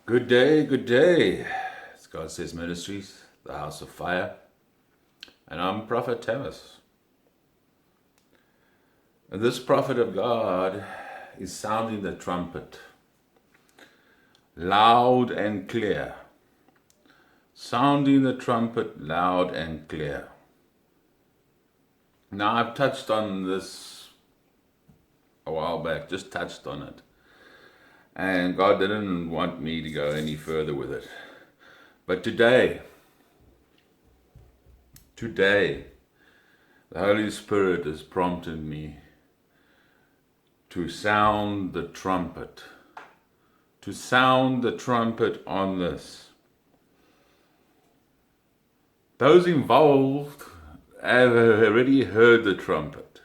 Good day, good day. It's God Says Ministries, the House of Fire, and I'm Prophet Thomas. And this prophet of God is sounding the trumpet loud and clear. Sounding the trumpet loud and clear. Now, I've touched on this a while back, just touched on it. And God didn't want me to go any further with it. But today, the Holy Spirit has prompted me to sound the trumpet. To sound the trumpet on this. Those involved have already heard the trumpet.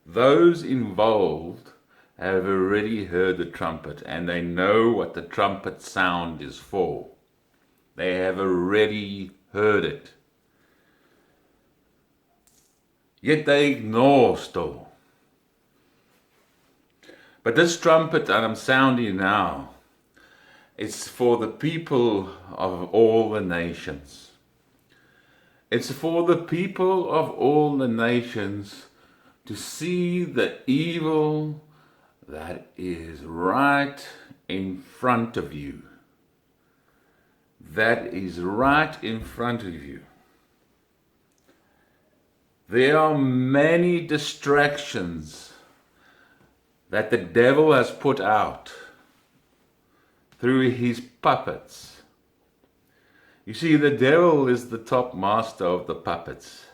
Those involved have already heard the trumpet, and they know what the trumpet sound is for. They have already heard it. Yet they ignore still. But this trumpet that I'm sounding now, it's for the people of all the nations. It's for the people of all the nations to see the evil that is right in front of you. That is right in front of you. There are many distractions that the devil has put out through his puppets. You see, the devil is the top master of the puppets.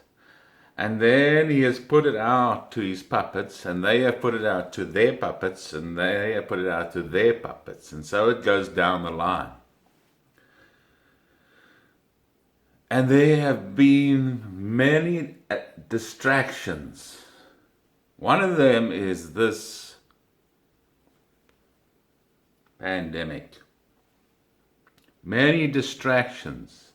And then he has put it out to his puppets, and they have put it out to their puppets, and they have put it out to their puppets. And so it goes down the line. And there have been many distractions. One of them is this pandemic. Many distractions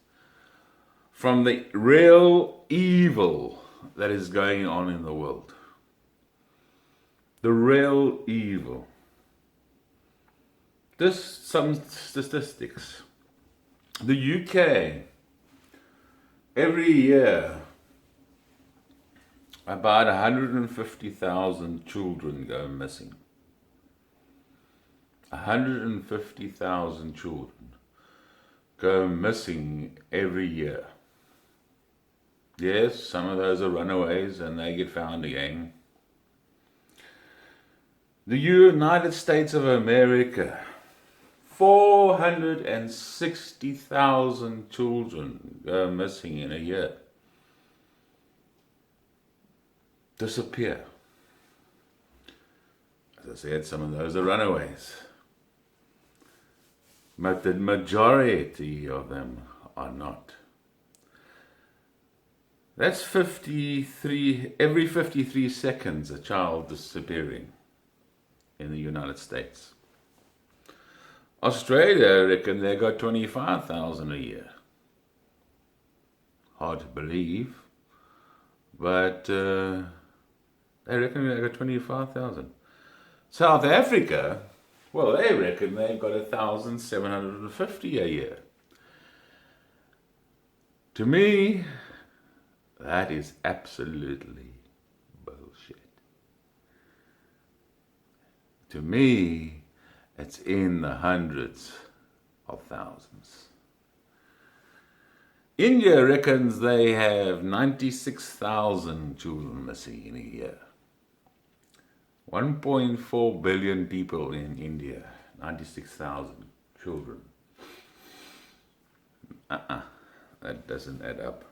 from the real evil that is going on in the world. The real evil. Just some statistics. The UK, every year, about 150,000 children go missing. 150,000 children go missing every year. Yes, some of those are runaways and they get found again. The United States of America, 460,000 children go missing in a year. Disappear. As I said, some of those are runaways. But the majority of them are not. That's 53, every 53 seconds a child disappearing in the United States. Australia, I reckon they got 25,000 a year. Hard to believe, but they reckon they got 25,000. South Africa, well, they reckon they've got 1,750 a year. To me, that is absolutely bullshit. To me, it's in the hundreds of thousands. India reckons they have 96,000 children missing in a year. 1.4 billion people in India, 96,000 children. That doesn't add up.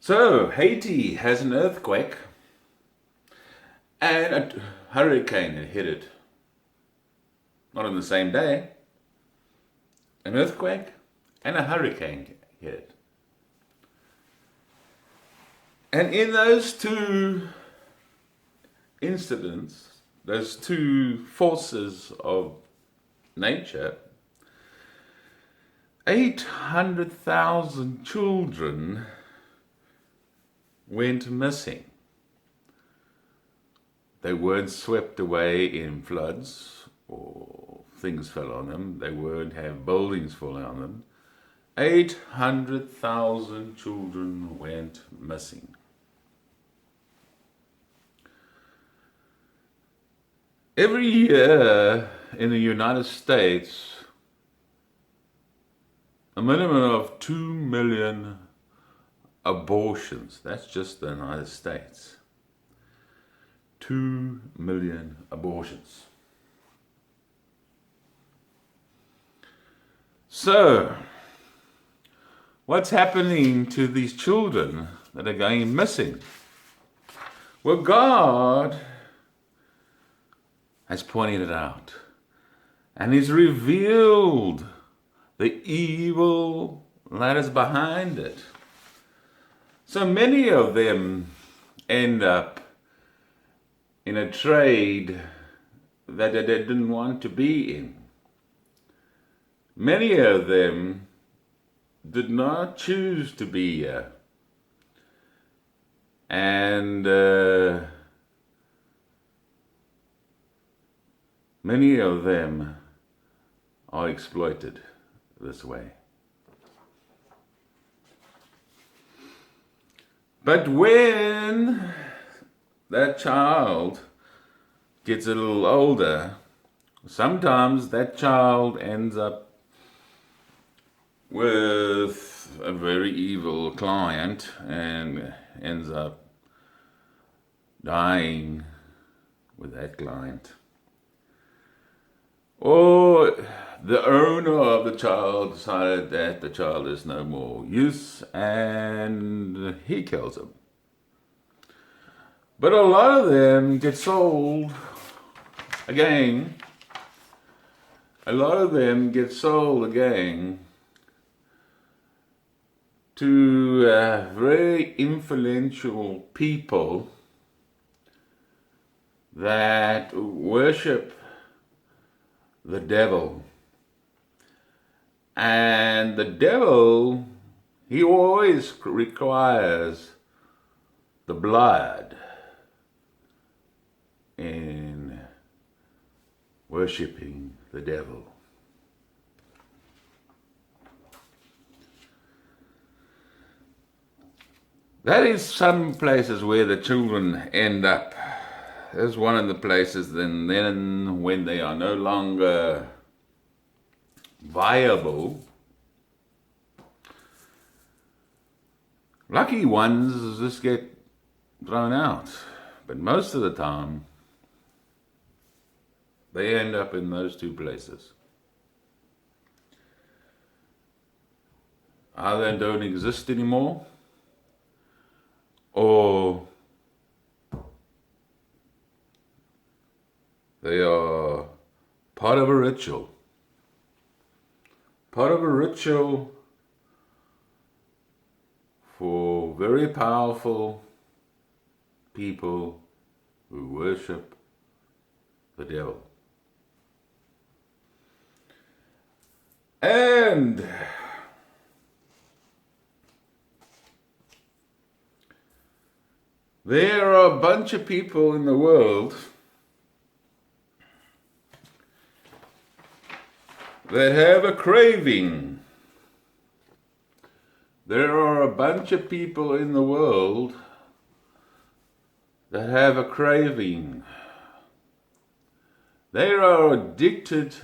So, Haiti has an earthquake and a hurricane had hit it. Not on the same day. An earthquake and a hurricane hit it. And in those two incidents, those two forces of nature, 800,000 children went missing. They weren't swept away in floods or things fell on them. They won't have buildings falling on them. 800,000 children went missing. Every year in the United States, a minimum of 2 million abortions. That's just the United States. 2 million abortions. So, what's happening to these children that are going missing? Well, God has pointed it out, and He's revealed the evil that is behind it. So many of them end up in a trade that they didn't want to be in. Many of them did not choose to be here. And many of them are exploited this way. But when that child gets a little older, sometimes that child ends up with a very evil client and ends up dying with that client. Or the owner of the child decided that the child is no more use and he kills him. But a lot of them get sold again. A lot of them get sold again to very influential people that worship the devil. And the devil, he always requires the blood in worshiping the devil. That is some places where the children end up. There's one of the places then when they are no longer viable, lucky ones just get thrown out. But most of the time, they end up in those two places. Either don't exist anymore, or they are part of a ritual. Part of a ritual for very powerful people who worship the devil. And there are a bunch of people in the world that have a craving. There are a bunch of people in the world that have a craving. They are addicted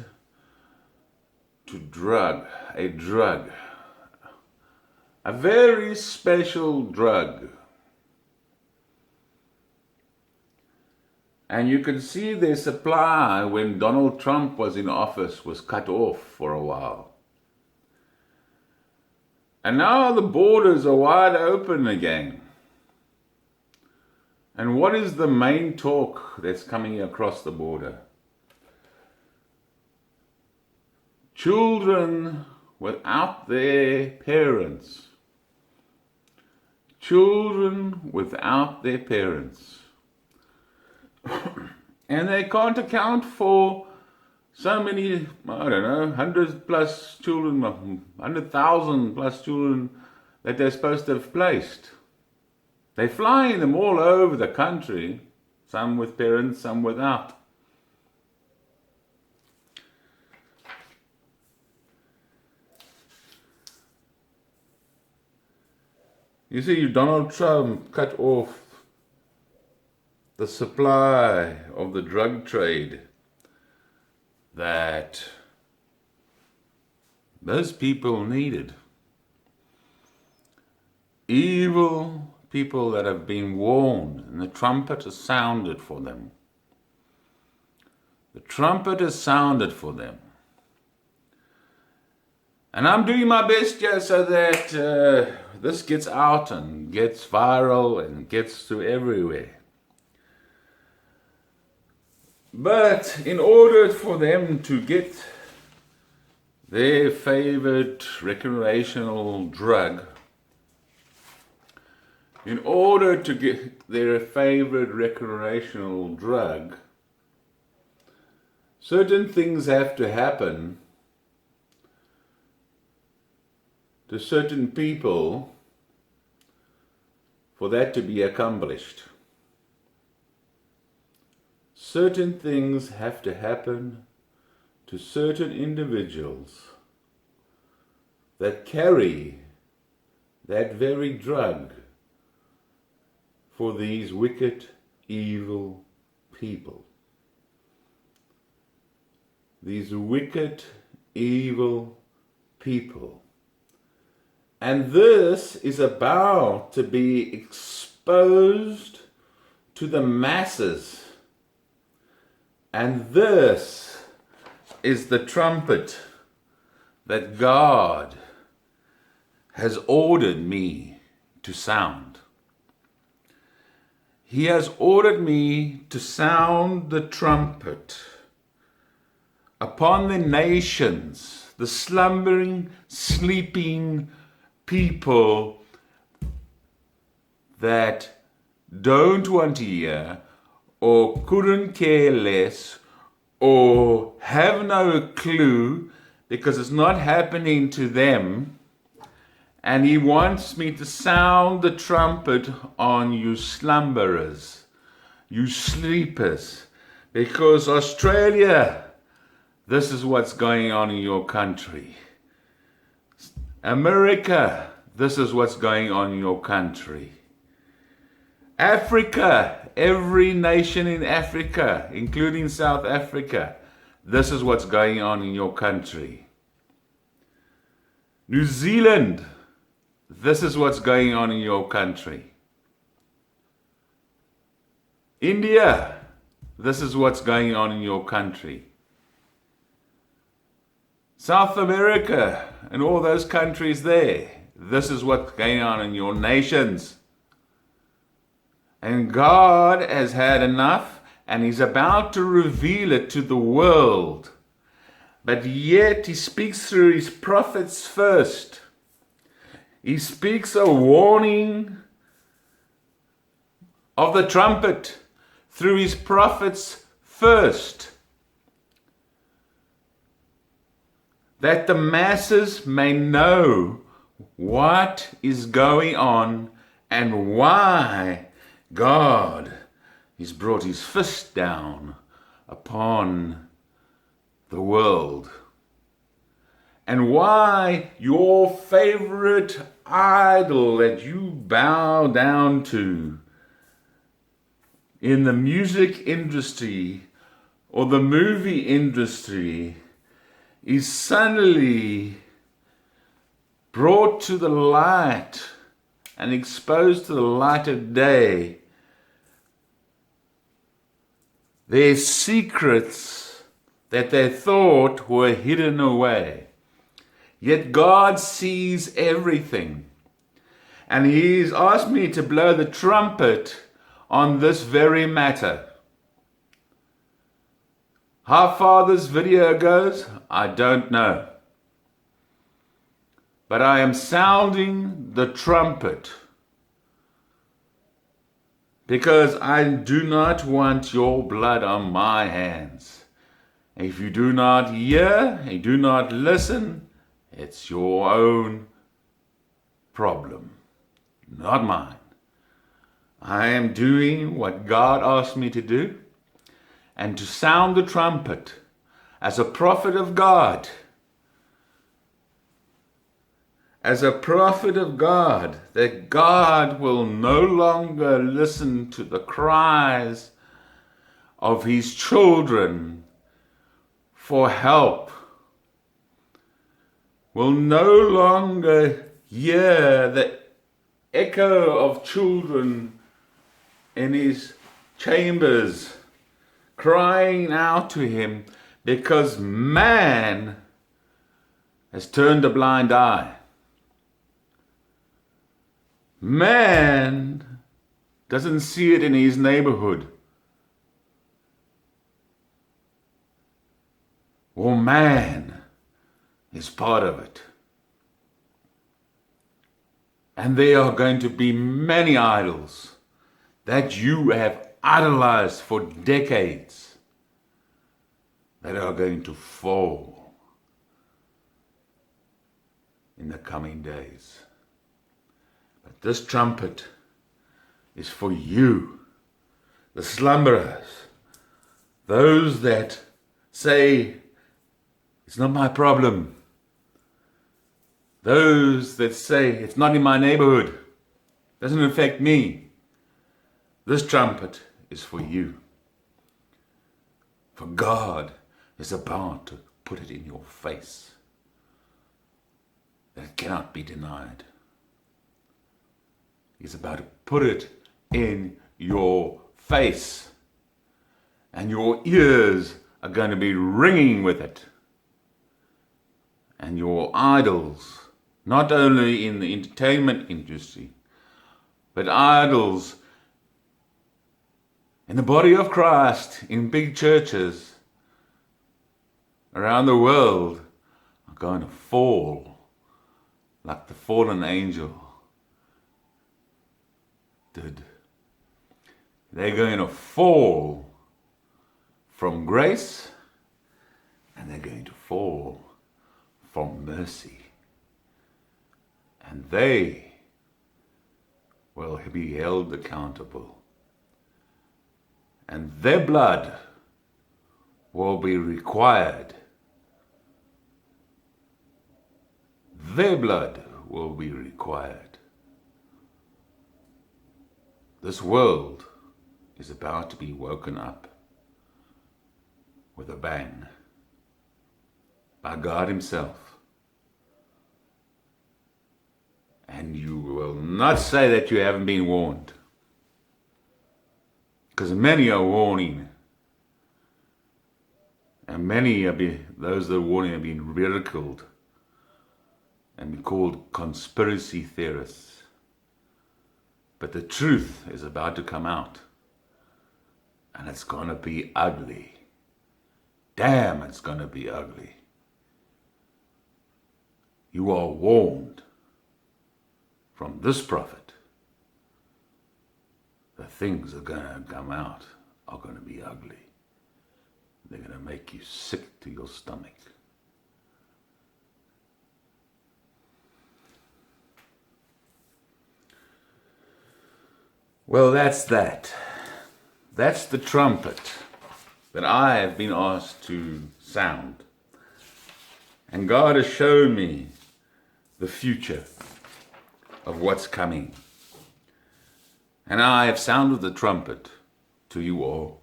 to a drug, a very special drug. And you can see their supply when Donald Trump was in office was cut off for a while. And now the borders are wide open again. And what is the main talk that's coming across the border? Children without their parents. Children without their parents. And they can't account for so many, 100 plus children, 100,000 plus children that they're supposed to have placed. They're flying them all over the country, some with parents, some without. You see, Donald Trump cut off the supply of the drug trade that those people needed. Evil people that have been warned, and the trumpet has sounded for them. The trumpet has sounded for them. And I'm doing my best here so that this gets out and gets viral and gets to everywhere. But in order for them to get their favorite recreational drug, in order to get their favorite recreational drug, certain things have to happen to certain people for that to be accomplished. Certain things have to happen to certain individuals that carry that very drug for these wicked, evil people. These wicked, evil people. And this is about to be exposed to the masses. And this is the trumpet that God has ordered me to sound. He has ordered me to sound the trumpet upon the nations, the slumbering, sleeping people that don't want to hear or couldn't care less or have no clue because it's not happening to them. And he wants me to sound the trumpet on you slumberers, you sleepers, because Australia, this is what's going on in your country. America, this is what's going on in your country. Africa, every nation in Africa, including South Africa, this is what's going on in your country. New Zealand, this is what's going on in your country. India, this is what's going on in your country. South America and all those countries there, this is what's going on in your nations. And God has had enough and He's about to reveal it to the world. But yet He speaks through His prophets first. He speaks a warning of the trumpet through His prophets first, that the masses may know what is going on and why God has brought His fist down upon the world. And why your favorite idol that you bow down to in the music industry or the movie industry is suddenly brought to the light and exposed to the light of day. Their secrets that they thought were hidden away. Yet God sees everything. And He's asked me to blow the trumpet on this very matter. How far this video goes, I don't know. But I am sounding the trumpet because I do not want your blood on my hands. If you do not hear, you do not listen, it's your own problem, not mine. I am doing what God asked me to do, and to sound the trumpet as a prophet of God, as a prophet of God, that God will no longer listen to the cries of his children for help, will no longer hear the echo of children in his chambers crying out to him because man has turned a blind eye. Man doesn't see it in his neighborhood. Or man is part of it. And there are going to be many idols that you have idolized for decades that are going to fall in the coming days. But this trumpet is for you, the slumberers, those that say, it's not my problem. Those that say, it's not in my neighborhood, doesn't affect me. This trumpet is for you. For God is about to put it in your face. That cannot be denied. He's about to put it in your face. And your ears are going to be ringing with it. And your idols, not only in the entertainment industry, but idols in the body of Christ, in big churches around the world, are going to fall like the fallen angel did. They're going to fall from grace, and they're going to fall from mercy. And they will be held accountable. And their blood will be required. Their blood will be required. This world is about to be woken up with a bang by God himself. And you will not say that you haven't been warned. Because many are warning. And many those that are warning have been ridiculed and be called conspiracy theorists. But the truth is about to come out. And it's going to be ugly. Damn, it's going to be ugly. You are warned from this prophet. The things that are going to come out are going to be ugly. They're going to make you sick to your stomach. Well, that's that. That's the trumpet that I have been asked to sound. And God has shown me the future of what's coming. And I have sounded the trumpet to you all.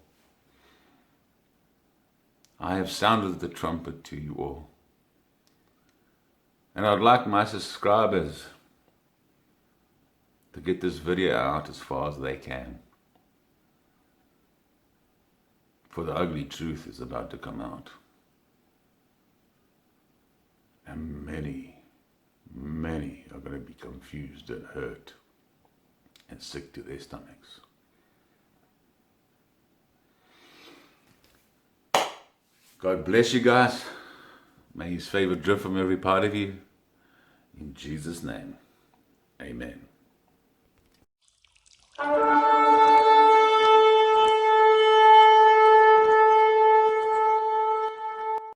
I have sounded the trumpet to you all. And I'd like my subscribers to get this video out as far as they can. For the ugly truth is about to come out. And many are going to be confused and hurt and sick to their stomachs. God bless you guys. May his favor drip from every part of you. In Jesus' name, amen.